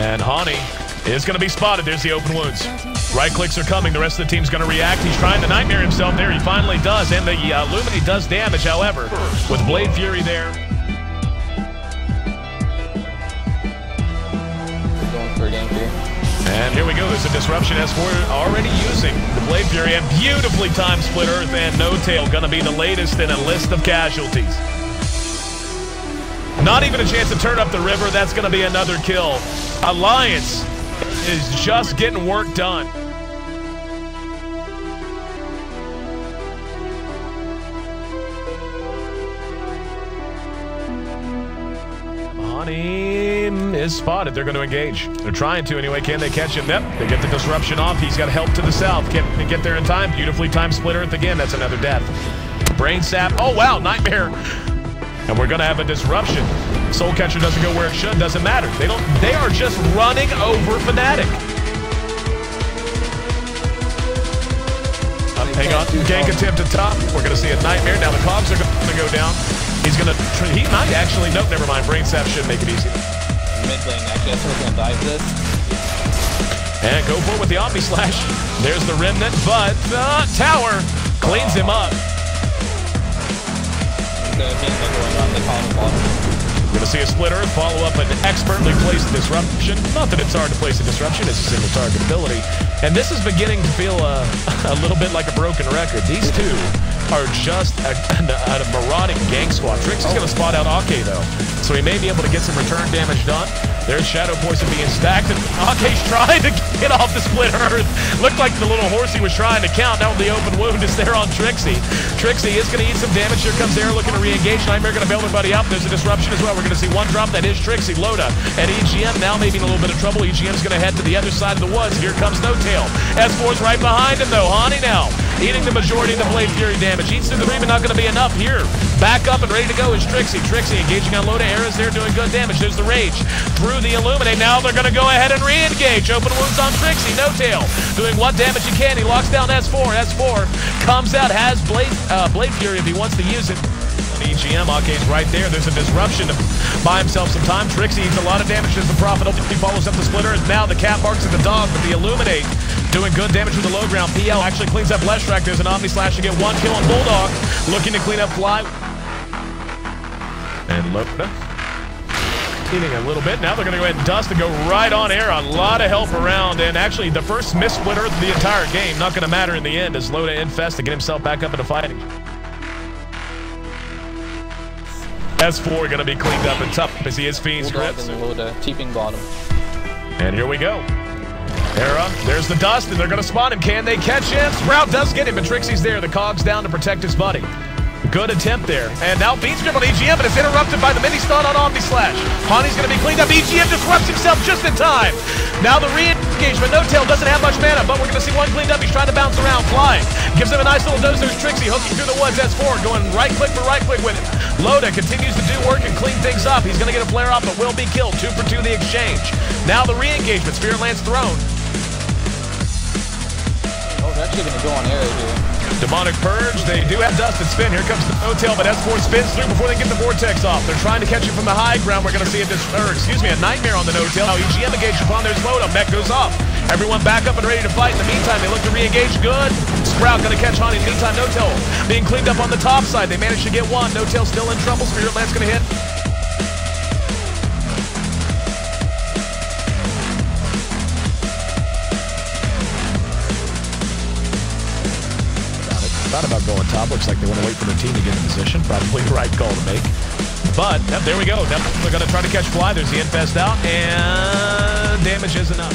And Hani is going to be spotted. There's the open wounds. Right clicks are coming. The rest of the team's going to react. He's trying to nightmare himself there. He finally does. And the Illuminate does damage, however, with Blade Fury there. Going for a game here. And here we go. There's a disruption. S4 already using the Blade Fury. And beautifully timed split earth. And NoTail going to be the latest in a list of casualties. Not even a chance to turn up the river. That's going to be another kill. Alliance is just getting work done. Hani is spotted. They're going to engage. They're trying to anyway. Can they catch him? Yep. They get the disruption off. He's got help to the south. Can they get there in time? Beautifully timed split earth again. That's another death. Brain sap. Oh, wow. Nightmare. And we're going to have a disruption. Soul Catcher doesn't go where it should. Doesn't matter. They are just running over Fnatic. Hang on. Gank attempt at top. We're going to see a nightmare. Now the cogs are going to go down. He's going to... He might actually... Nope, never mind. Brain sap should make it easy. Mid lane, actually. That's where we're going to dive this. And go for it with the Omni Slash. There's the Remnant, but the tower cleans him up. We're going to see a split earth follow up an expertly placed disruption. Not that it's hard to place a disruption, it's just in the target ability. And this is beginning to feel a little bit like a broken record. These two are just a marauding gang squad. Trix is going to spot out Ake though, so he may be able to get some return damage done. There's Shadow Poison being stacked, and Ake's trying to get off the split earth. Looked like the little horse he was trying to count. Now the open wound is there on Trixie. Trixie is going to eat some damage. Here comes Air looking to re-engage. Nightmare going to bail everybody out. There's a disruption as well. We're going to see one drop. That is Trixie. Loda and EGM now maybe in a little bit of trouble. EGM's going to head to the other side of the woods. Here comes NoTail. S4's right behind him though. Hani now eating the majority of the Blade Fury damage. Eats through the 3, but not going to be enough here. Back up and ready to go is Trixie. Trixie engaging on Loda. Air is there doing good damage. There's the Rage through the Illuminate. Now they're going to go ahead and re-engage. Open wounds on Trixie. NoTail doing what damage he can. He locks down S4. S4 comes out, has Blade Fury if he wants to use it. EGM, Ake's right there. There's a disruption to buy himself some time. Trixie eats a lot of damage as the Prophet ultimately follows up the splitter. And now the cat barks at the dog, but the Illuminate doing good damage with the low ground. PL actually cleans up Leshrac. There's an Omni Slash to get one kill on Bulldog. Looking to clean up Fly. And Loda eating a little bit. Now they're going to go ahead and dust and go right on Air. A lot of help around. And actually the first miss split earth of the entire game. Not going to matter in the end as Loda infests to get himself back up into fighting. S4 going to be cleaned up and tough as he is Fiend's grips. Teeping bottom. And here we go. Era, there's the dust, and they're going to spot him. Can they catch him? Sprout does get him, but Trixie's there. The cog's down to protect his buddy. Good attempt there. And now Fiend's grip on EGM, but it's interrupted by the mini stun on Omni Slash. Hani's going to be cleaned up. EGM disrupts himself just in time. Now the re-engagement. NoTail doesn't have much mana, but we're going to see one cleaned up. He's trying to bounce around, flying. Gives him a nice little dose. There's Trixie hooking through the woods. S4 going right click for right click with it. Loda continues to do work and clean things up. He's going to get a flare off, but will be killed. 2 for 2 the exchange. Now the re-engagement. Spirit Lance thrown. Oh, they're actually going to go on Air here. Demonic Purge, they do have dust and spin. Here comes the NoTail, but S4 spins through before they get the Vortex off. They're trying to catch him from the high ground. We're going to see a nightmare on the NoTail. Now EGM engaged upon their Loda. Mech goes off. Everyone back up and ready to fight. In the meantime, they look to re-engage. Good. Sprout going to catch Hani. In the meantime, NoTail being cleaned up on the top side. They managed to get one. NoTail still in trouble. Spirit Lance going to hit. Thought about going top. Looks like they want to wait for their team to get in position. Probably the right call to make. But yep, there we go. They're going to try to catch Fly. There's the infest out, and damage is enough.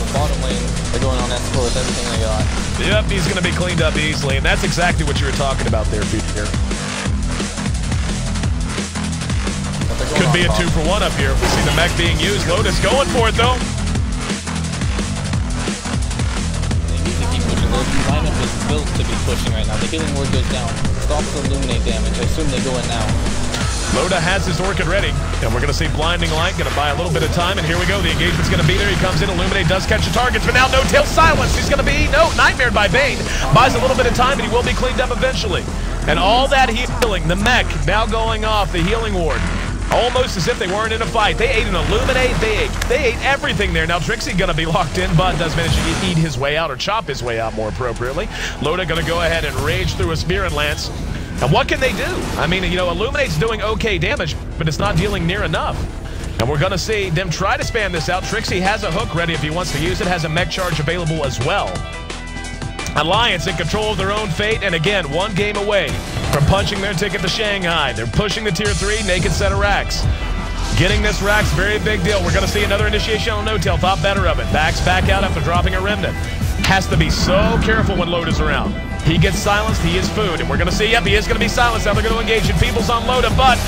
The bottom lane, they're going on S4 with everything they got. Yep, he's going to be cleaned up easily, and that's exactly what you were talking about there, Future. Could be a 2 for 1 up here. We see the mech being used. Lotus going for it, though. They need to keep pushing. Their lineup is built to be pushing right now. The healing ward goes down. Stops the Illuminate damage. I assume they go in now. Loda has his Orchid ready, and we're going to see Blinding Light, going to buy a little bit of time, and here we go. The engagement's going to be there. He comes in, Illuminate does catch the targets, but now No-Tail silenced. He's going to be, nightmared by Bane. Buys a little bit of time, but he will be cleaned up eventually. And all that healing, the mech now going off, the healing ward. Almost as if they weren't in a fight. They ate an Illuminate. They ate everything there. Now Trixie going to be locked in, but does manage to eat his way out, or chop his way out more appropriately. Loda going to go ahead and rage through a Spear and Lance. And what can they do? I mean, Illuminate's doing okay damage, but it's not dealing near enough. And we're going to see them try to spam this out. Trixie has a hook ready if he wants to use it, has a mech charge available as well. Alliance in control of their own fate, and again, one game away from punching their ticket to Shanghai. They're pushing the tier 3 naked set of racks. Getting this rack's very big deal. We're going to see another initiation on No-Tail, thought better of it. Backs back out after dropping a remnant. Has to be so careful when Loda's around. He gets silenced, he is food, and we're going to see, yep, he is going to be silenced. Now they're going to engage in Feebles on Loda, but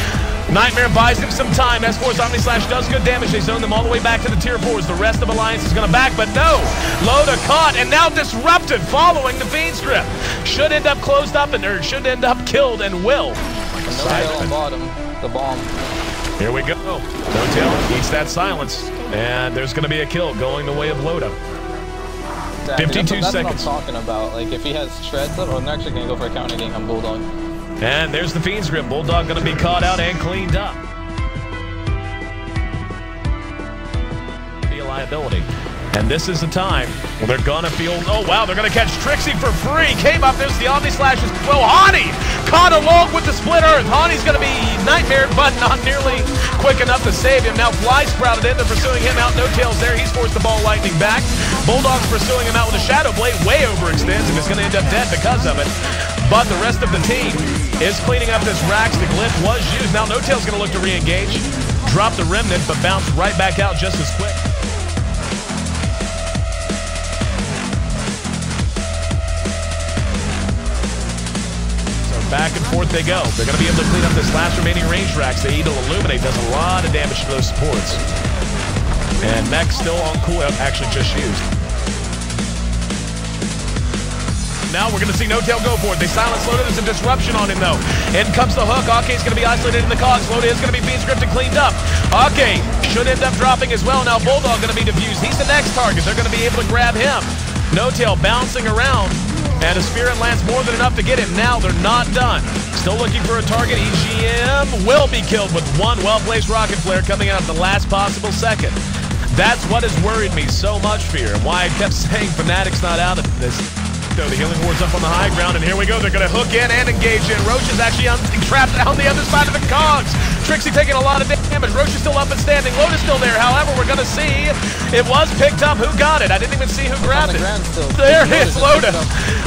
Nightmare buys him some time. S4's Omni Slash does good damage. They zone them all the way back to the tier 4s. The rest of Alliance is going to back, but no! Loda caught and now disrupted following the Fiend Strip. Should end up closed up, or should end up killed, and will. No-Tail on bottom, the bomb. Here we go. No-Tail eats that silence, and there's going to be a kill going the way of Loda. Exactly. 52 that's seconds. what I'm talking about. Like, if he has shreds up, I'm actually going to go for a counter gank on Bulldog. And there's the Fiend's Grip. Bulldog going to be caught out and cleaned up. Be a liability. And this is the time where they're going to feel, oh wow, they're going to catch Trixie for free. Came up, there's the Omni Slashes. Well, Hani caught along with the Split Earth. Hani's going to be nightmare, but not nearly quick enough to save him. Now Fly sprouted in, they're pursuing him out. No-Tail's there, he's forced the ball lightning back. Bulldog's pursuing him out with a Shadow Blade, way overextends, and is going to end up dead because of it. But the rest of the team is cleaning up this Rax. The Glyph was used. Now No-Tail's going to look to re-engage. Drop the Remnant, but bounce right back out just as quick. Back and forth they go. They're going to be able to clean up this last remaining range racks. They eat Illuminate, does a lot of damage to those supports. And Mech still on cooldown, actually just used. Now we're going to see No-Tail go for it. They silence Loda. There's a disruption on him though. In comes the hook. Ake's going to be isolated in the cogs. Loda is going to be Fiend Scripted cleaned up. Ake should end up dropping as well. Now Bulldog going to be diffused. He's the next target. They're going to be able to grab him. No-Tail bouncing around. And a Spear and Lance more than enough to get him. Now they're not done. Still looking for a target. EGM will be killed with one well-placed Rocket Flare coming out at the last possible second. That's what has worried me so much, Fear, and why I kept saying Fnatic's not out of this. The healing ward's up on the high ground, and here we go. They're going to hook in and engage in. Roche is actually trapped on the other side of the cogs. Trixie taking a lot of damage. Roche is still up and standing. Loda's still there. However, we're going to see it was picked up. Who got it? I didn't even see who grabbed it. There is Loda.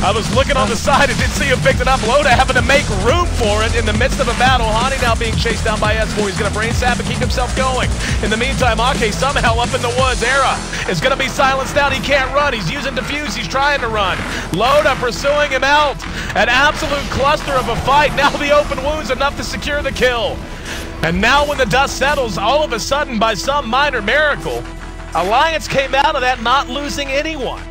I was looking on the side and didn't see who picked it up. Loda having to make room for it in the midst of a battle. Hani now being chased down by S4. He's going to brain sap and keep himself going. In the meantime, Ake somehow up in the woods. Era is going to be silenced out. He can't run. He's using Diffuse. He's trying to run. Loda pursuing him out. An absolute cluster of a fight. Now the open wounds enough to secure the kill. And now when the dust settles, all of a sudden, by some minor miracle, Alliance came out of that not losing anyone.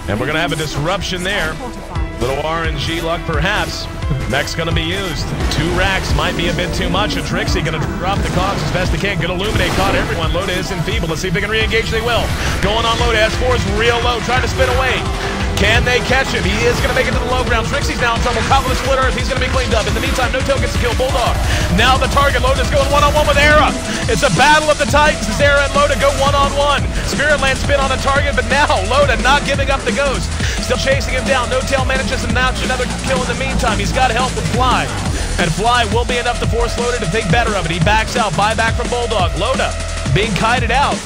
And we're going to have a disruption there. Little RNG luck, perhaps. Mech's going to be used. 2 racks might be a bit too much. And Trixie going to drop the cogs as best they can. Good Illuminate, caught everyone. Loda is enfeebled. Let's see if they can re-engage. They will. Going on Loda. S4 is real low, trying to spin away. Can they catch him? He is going to make it to the low ground. Trixie's now in trouble. Caught with a Split Earth. He's going to be cleaned up. In the meantime, No-Tail gets to kill Bulldog. Now the target. Loda's going one-on-one with Era. It's a battle of the Titans as Era and Loda go one-on-one. Spirit Land spin on a target, but now Loda not giving up the ghost. Still chasing him down. No-Tail manages to notch another kill in the meantime. He's got help with Fly. And Fly will be enough to force Loda to think better of it. He backs out. Buyback from Bulldog. Loda being kited out.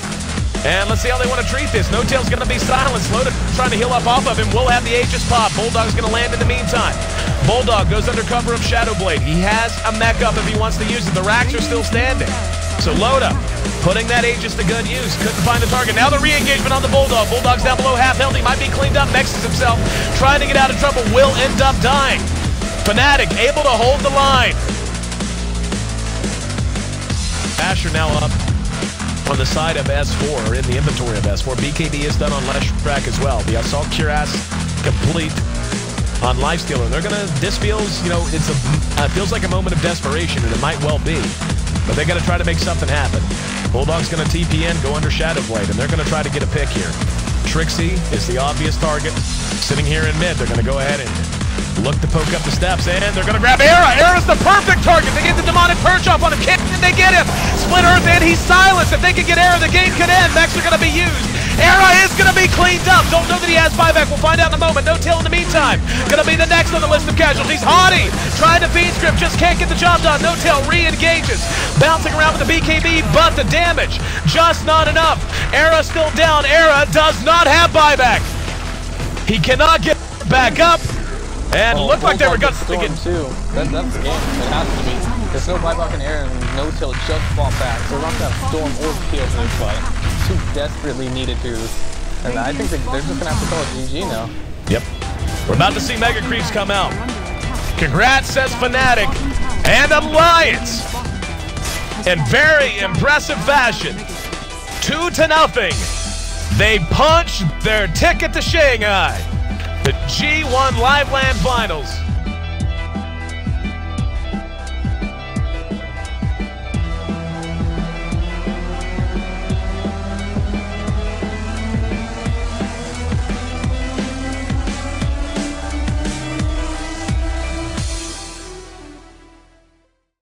And let's see how they want to treat this. No-Tail's going to be silenced. Loda trying to heal up off of him. Will have the Aegis pop. Bulldog's going to land in the meantime. Bulldog goes under cover of Shadow Blade. He has a mech up if he wants to use it. The racks are still standing. So Loda putting that Aegis to good use. Couldn't find the target. Now the re-engagement on the Bulldog. Bulldog's down below half health. He might be cleaned up. Nexus himself trying to get out of trouble. Will end up dying. Fnatic able to hold the line. Asher now up on the side of S4, or in the inventory of S4. BKB is done on Lesh Track as well. The Assault Cuirass complete on Lifestealer. They're gonna. This feels, you know, feels like a moment of desperation, and it might well be. But they got to try to make something happen. Bulldog's gonna TP in, go under Shadow Blade, and they're gonna try to get a pick here. Trixie is the obvious target. Sitting here in mid, they're gonna go ahead and look to poke up the steps, and they're gonna grab Era. Era's the perfect target. They get the demonic perch off on him. Kick, and they get him. Split Earth, and he's silenced. If they can get Era, the game could end. Mechs are gonna be used. Era is gonna be cleaned up. Don't know that he has buyback. We'll find out in a moment. No tail in the meantime. Gonna be the next on the list of casualties. Haughty trying to feed script, just can't get the job done. No tail re-engages. Bouncing around with the BKB, but the damage just not enough. Era still down. Era does not have buyback. He cannot get back up. And looked like they were gonna get too. That's the game. It has to be. There's no buyback in air and no tail just fall back. So we're not gonna have Storm or Peel for this fight. Two desperately needed heroes. And I think they're just gonna have to call it GG now. Yep. We're about to see Mega Creeps come out. Congrats, says Fnatic and Alliance. In very impressive fashion. 2-0. They punched their ticket to Shanghai. The G-1 Live Land Finals.